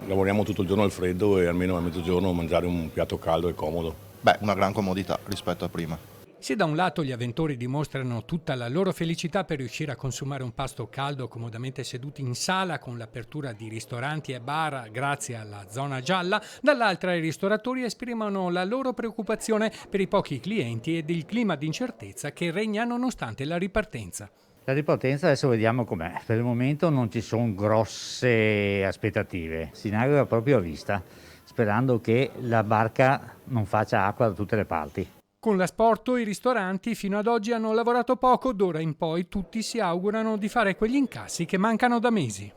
Lavoriamo tutto il giorno al freddo e almeno a mezzogiorno mangiare un piatto caldo e comodo. Una gran comodità rispetto a prima. Se da un lato gli avventori dimostrano tutta la loro felicità per riuscire a consumare un pasto caldo comodamente seduti in sala con l'apertura di ristoranti e bar grazie alla zona gialla, dall'altra i ristoratori esprimono la loro preoccupazione per i pochi clienti ed il clima di incertezza che regna nonostante la ripartenza. La ripartenza adesso vediamo com'è. Per il momento non ci sono grosse aspettative, si naviga proprio a vista, sperando che la barca non faccia acqua da tutte le parti. Con l'asporto i ristoranti fino ad oggi hanno lavorato poco, d'ora in poi tutti si augurano di fare quegli incassi che mancano da mesi.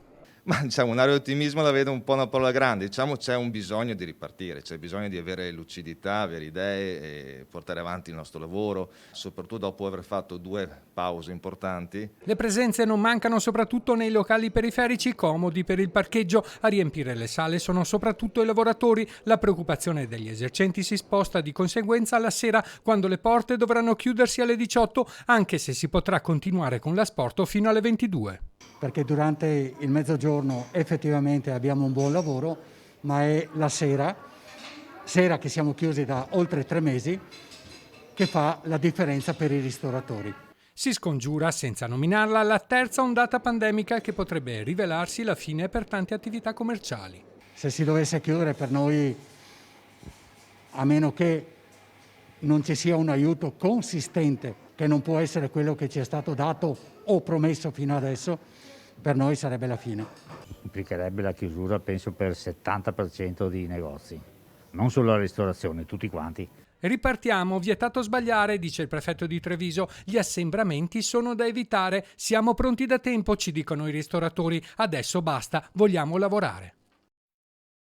Un'area di ottimismo la vedo un po' una parola grande, c'è un bisogno di ripartire, c'è bisogno di avere lucidità, avere idee e portare avanti il nostro lavoro, soprattutto dopo aver fatto 2 pause importanti. Le presenze non mancano soprattutto nei locali periferici comodi per il parcheggio, a riempire le sale sono soprattutto i lavoratori, la preoccupazione degli esercenti si sposta di conseguenza alla sera quando le porte dovranno chiudersi alle 18, anche se si potrà continuare con l'asporto fino alle 22. Perché durante il mezzogiorno effettivamente abbiamo un buon lavoro, ma è la sera che siamo chiusi da oltre 3 mesi, che fa la differenza per i ristoratori. Si scongiura, senza nominarla, la terza ondata pandemica che potrebbe rivelarsi la fine per tante attività commerciali. Se si dovesse chiudere per noi, a meno che non ci sia un aiuto consistente, che non può essere quello che ci è stato dato o promesso fino adesso, per noi sarebbe la fine. Implicherebbe la chiusura, penso, per il 70% di negozi. Non solo la ristorazione, tutti quanti. Ripartiamo, vietato sbagliare, dice il prefetto di Treviso. Gli assembramenti sono da evitare. Siamo pronti da tempo, ci dicono i ristoratori. Adesso basta, vogliamo lavorare.